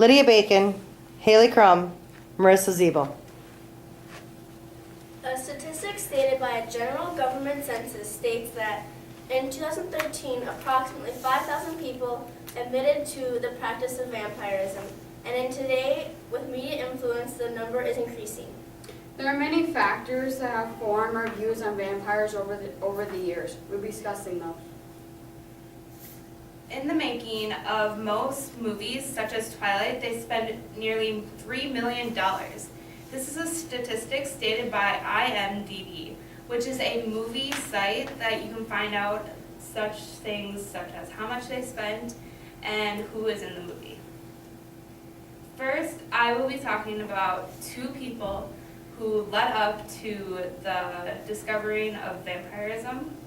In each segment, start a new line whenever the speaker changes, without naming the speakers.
Lydia Bacon, Haley Crum, Marissa Ziebel.
A statistic stated by a general government census states that in 2013, approximately 5,000 people admitted to the practice of vampirism, and in today, with media influence, the number is increasing.
There are many factors that have formed our views on vampires over the years. We'll be discussing those.
In the making of most movies, such as Twilight, they spend nearly $3 million. This is a statistic stated by IMDb, which is a movie site that you can find out such things such as how much they spent and who is in the movie. First, I will be talking about two people who led up to the discovering of vampirism.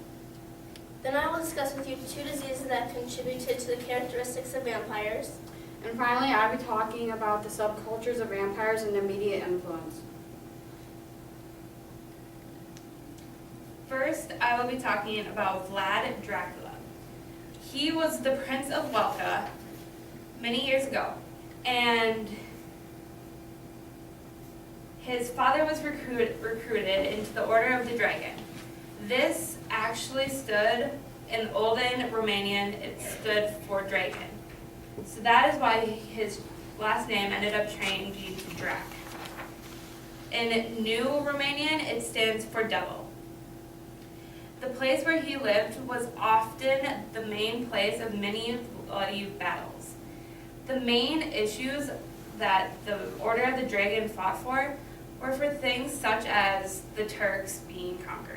Then I will discuss with you two diseases that contributed to the characteristics of vampires.
And finally, I'll be talking about the subcultures of vampires and their media influence.
First, I will be talking about Vlad Dracula. He was the Prince of Welka many years ago, and his father was recruited into the Order of the Dragon. This actually stood, in Olden Romanian, it stood for dragon. So that is why his last name ended up changing to Drac. In New Romanian, it stands for devil. The place where he lived was often the main place of many bloody battles. The main issues that the Order of the Dragon fought for were for things such as the Turks being conquered.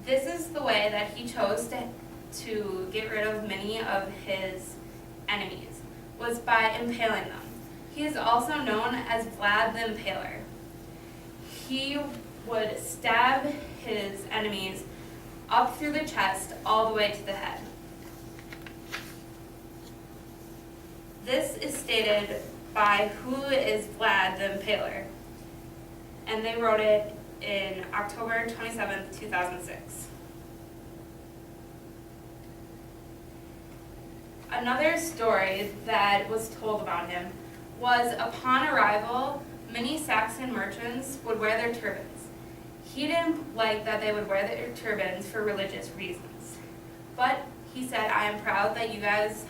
This is the way that he chose to get rid of many of his enemies, was by impaling them. He is also known as Vlad the Impaler. He would stab his enemies up through the chest all the way to the head. This is stated by Who is Vlad the Impaler, and they wrote it in October 27th, 2006. Another story that was told about him was upon arrival, many Saxon merchants would wear their turbans. He didn't like that they would wear their turbans for religious reasons. But he said, I am proud that you guys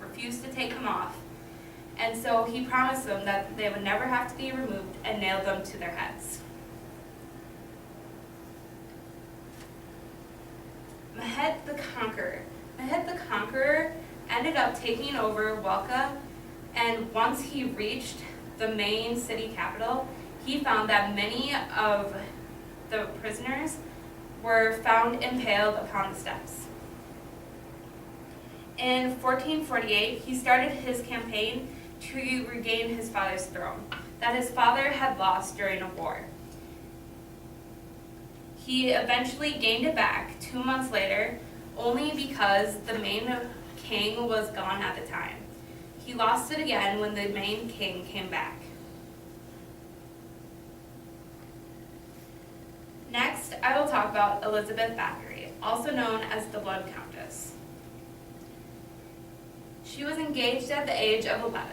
refused to take them off. And so he promised them that they would never have to be removed and nailed them to their heads. Mehmed the Conqueror. Mehmed the Conqueror ended up taking over Welka, and once he reached the main city capital, he found that many of the prisoners were found impaled upon the steps. In 1448, he started his campaign to regain his father's throne that his father had lost during a war. He eventually gained it back 2 months later, only because the main king was gone at the time. He lost it again when the main king came back. Next, I will talk about Elizabeth Bathory, also known as the Blood Countess. She was engaged at the age of 11.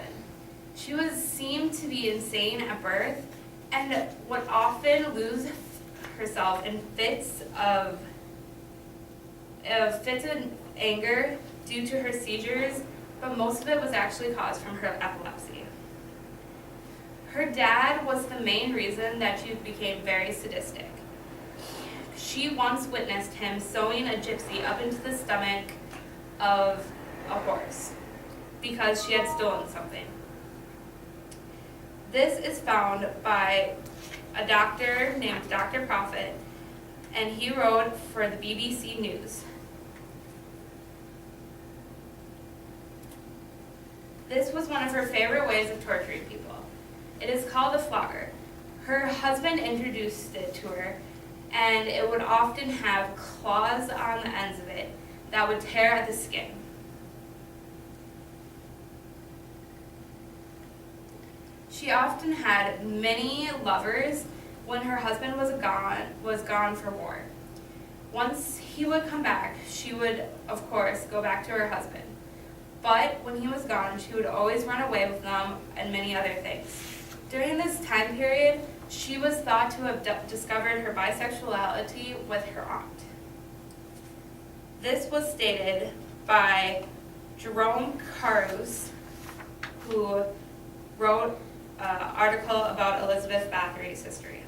She was seemed to be insane at birth and would often lose herself in fits of anger due to her seizures, but most of it was actually caused from her epilepsy. Her dad was the main reason that she became very sadistic. She once witnessed him sewing a gypsy up into the stomach of a horse because she had stolen something. This is found by a doctor named Dr. Prophet, and he wrote for the BBC News. This was one of her favorite ways of torturing people. It is called a flogger. Her husband introduced it to her, and it would often have claws on the ends of it that would tear at the skin. She often had many lovers when her husband was gone for war. Once he would come back, she would, of course, go back to her husband. But when he was gone, she would always run away with them and many other things. During this time period, she was thought to have discovered her bisexuality with her aunt. This was stated by Jerome Carus, who wrote an article about Elizabeth Bathory's history.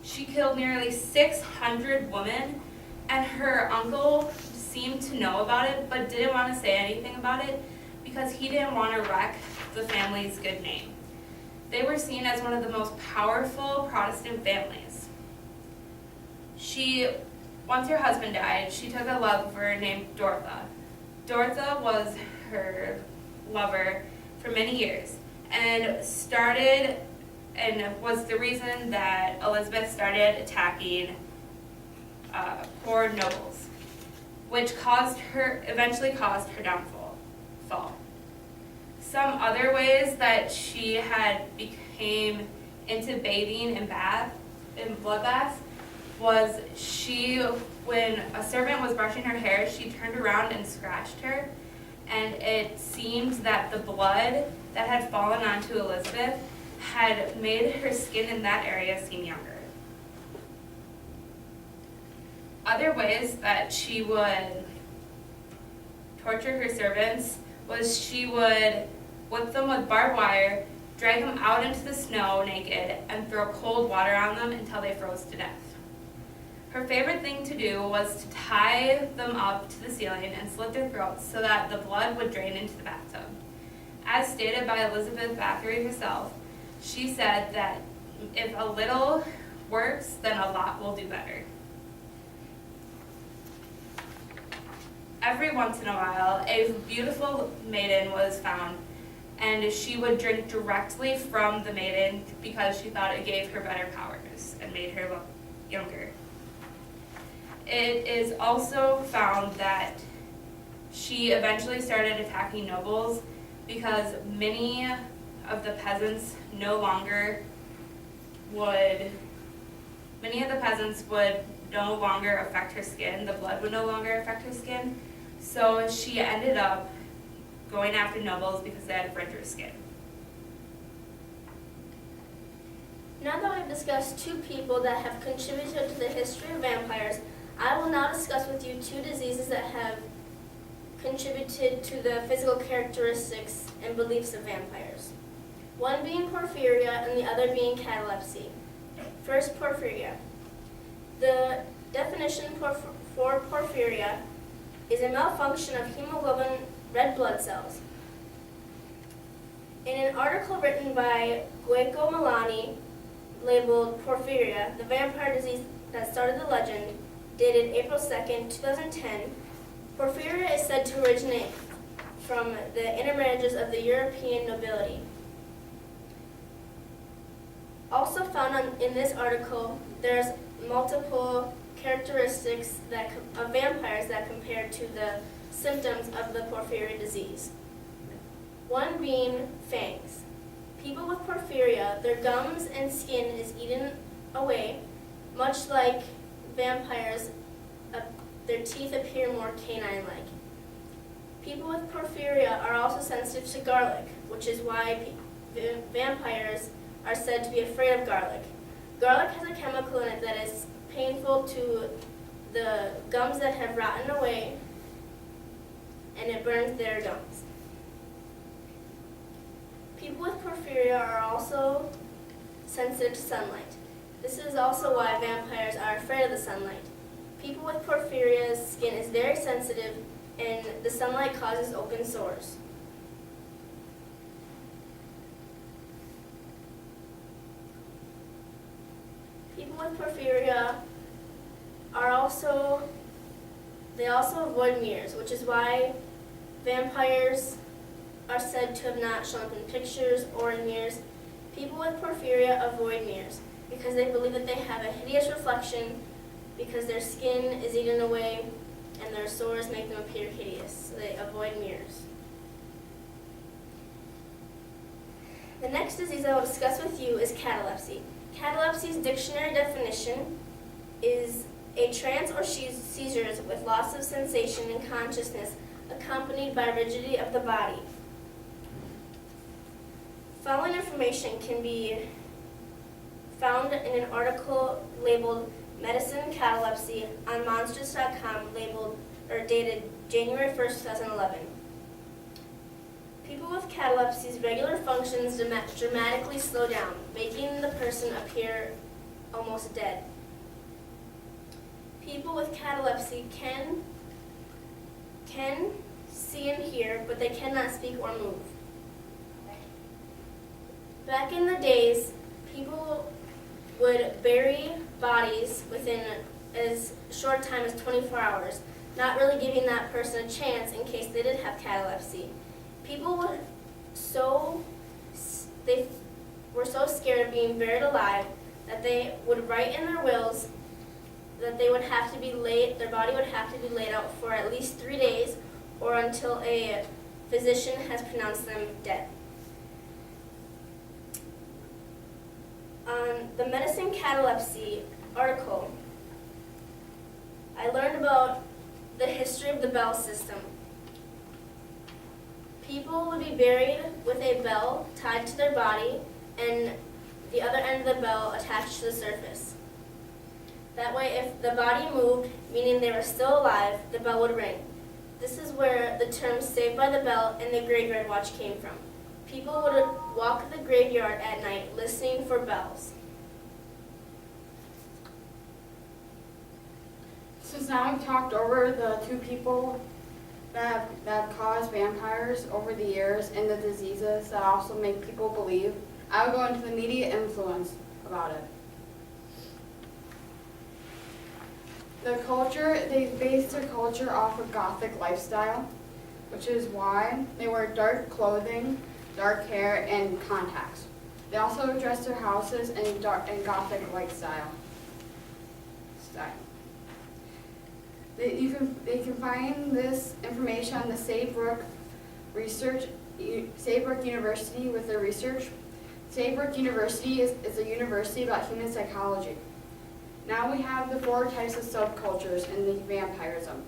She killed nearly 600 women, and her uncle seemed to know about it but didn't want to say anything about it because he didn't want to wreck the family's good name. They were seen as one of the most powerful Protestant families. Once her husband died, she took a lover named Dorotha. Dorotha was her lover for many years and was the reason that Elizabeth started attacking poor nobles, which eventually caused her downfall. Some other ways that she had became into bathing in bloodbaths was when a servant was brushing her hair, she turned around and scratched her, and it seemed that the blood that had fallen onto Elizabeth had made her skin in that area seem younger. Other ways that she would torture her servants was she would whip them with barbed wire, drag them out into the snow naked, and throw cold water on them until they froze to death. Her favorite thing to do was to tie them up to the ceiling and slit their throats so that the blood would drain into the bathtub. As stated by Elizabeth Bathory herself, she said that if a little works, then a lot will do better. Every once in a while, a beautiful maiden was found, and she would drink directly from the maiden because she thought it gave her better powers and made her look younger. It is also found that she eventually started attacking nobles because many of the peasants would no longer affect her skin, the blood would no longer affect her skin, so she ended up going after nobles because they had frigid skin.
Now that we've discussed two people that have contributed to the history of vampires, I will now discuss with you two diseases that have contributed to the physical characteristics and beliefs of vampires. One being porphyria and the other being catalepsy. First, porphyria. The definition for porphyria is a malfunction of hemoglobin red blood cells. In an article written by Guico Milani labeled Porphyria, the vampire disease that started the legend, dated April 2nd, 2010, porphyria is said to originate from the intermarriages of the European nobility. Also found in this article, there's multiple characteristics of vampires that compare to the symptoms of the porphyria disease. One being fangs. People with porphyria, their gums and skin is eaten away, much like vampires, their teeth appear more canine-like. People with porphyria are also sensitive to garlic, which is why vampires are said to be afraid of garlic. Garlic has a chemical in it that is painful to the gums that have rotten away, and it burns their gums. People with porphyria are also sensitive to sunlight. This is also why vampires are afraid of the sunlight. People with porphyria's skin is very sensitive, and the sunlight causes open sores. People with porphyria they also avoid mirrors, which is why vampires are said to have not shown up in pictures or in mirrors. People with porphyria avoid mirrors because they believe that they have a hideous reflection because their skin is eaten away and their sores make them appear hideous. So they avoid mirrors. The next disease I will discuss with you is catalepsy. Catalepsy's dictionary definition is a trance or seizures with loss of sensation and consciousness accompanied by rigidity of the body. Following information can be found in an article labeled Medicine Catalepsy on monsters.com labeled or dated January 1st, 2011. People with catalepsy's regular functions dramatically slow down, making the person appear almost dead. People with catalepsy can see and hear, but they cannot speak or move. Back in the days, people would bury bodies within as short time as 24 hours, not really giving that person a chance in case they did have catalepsy. People were so scared of being buried alive that they would write in their wills that they would have to be their body would have to be laid out for at least 3 days or until a physician has pronounced them dead. On the Medicine Catalepsy article, I learned about the history of the bell system. People would be buried with a bell tied to their body and the other end of the bell attached to the surface. That way, if the body moved, meaning they were still alive, the bell would ring. This is where the term Saved by the Bell and the graveyard watch came from. People would walk the graveyard at night listening for bells.
Since now we've talked over the two people that have caused vampires over the years and the diseases that also make people believe, I will go into the media influence about it. The culture, they based their culture off of Gothic lifestyle, which is why they wear dark clothing, dark hair, and contacts. They also dress their houses in Gothic lifestyle. They can find this information on the Saybrook University with their research. Saybrook University is a university about human psychology. Now we have the 4 types of subcultures in the vampirism.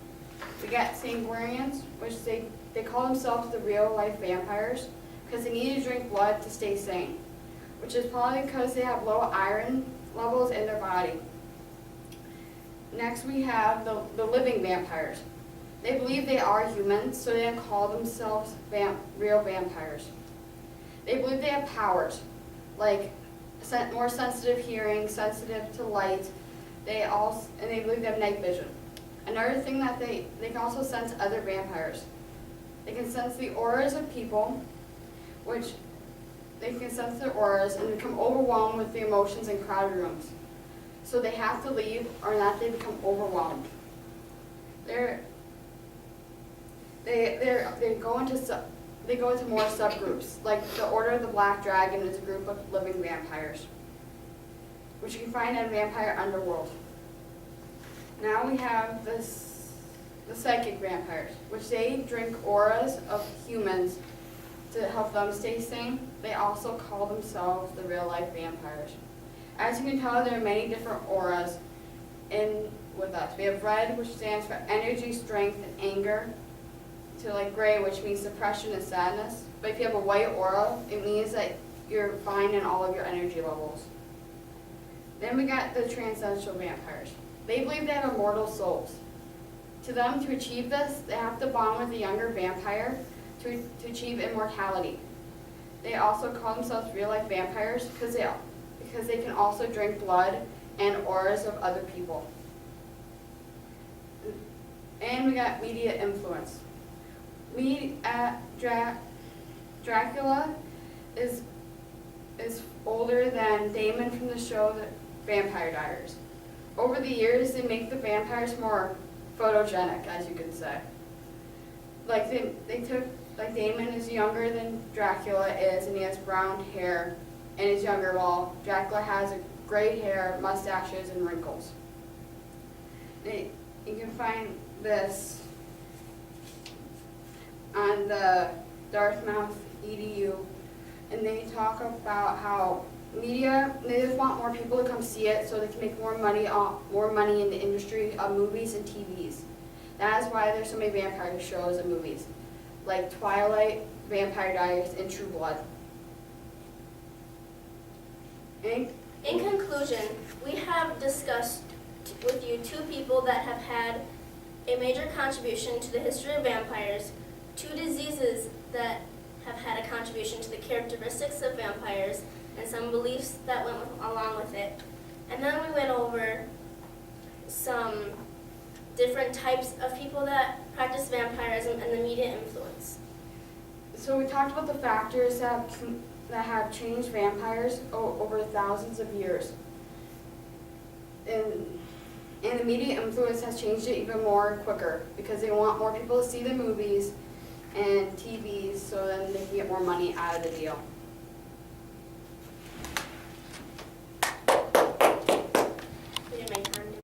We got sanguinians, which they call themselves the real-life vampires because they need to drink blood to stay sane, which is probably because they have low iron levels in their body. Next we have the living vampires. They believe they are humans, so they call themselves real vampires. They believe they have powers, like more sensitive hearing, sensitive to light. They believe they have night vision. Another thing that they can also sense other vampires. They can sense the auras of people, which they can sense their auras and become overwhelmed with the emotions in crowded rooms. So they have to leave, or not they become overwhelmed. They go into more subgroups, like the Order of the Black Dragon is a group of living vampires, which you can find in Vampire Underworld. Now we have the psychic vampires, which they drink auras of humans to help them stay sane. They also call themselves the real-life vampires. As you can tell, there are many different auras with us. We have red, which stands for energy, strength, and anger, to like gray, which means depression and sadness. But if you have a white aura, it means that you're fine in all of your energy levels. Then we got the transcendental vampires. They believe they have immortal souls. To them, to achieve this, they have to bond with a younger vampire to achieve immortality. They also call themselves real-life vampires because they can also drink blood and auras of other people. And we got media influence. Dracula is older than Damon from the show The Vampire Diaries. Over the years, they make the vampires more photogenic, as you could say. Like Damon is younger than Dracula is, and he has brown hair, and he's younger, while Dracula has gray hair, mustaches, and wrinkles. You can find this on the Dartmouth EDU, and they talk about how Media, they just want more people to come see it so they can make more money in the industry of movies and TVs. That is why there's so many vampire shows and movies, like Twilight, Vampire Diaries, and True Blood.
In conclusion, we have discussed with you two people that have had a major contribution to the history of vampires, two diseases that have had a contribution to the characteristics of vampires, and some beliefs that went along with it. And then we went over some different types of people that practice vampirism and the media influence.
So we talked about the factors that have changed vampires over thousands of years. And the media influence has changed it even more quicker because they want more people to see the movies and TVs so then they can get more money out of the deal.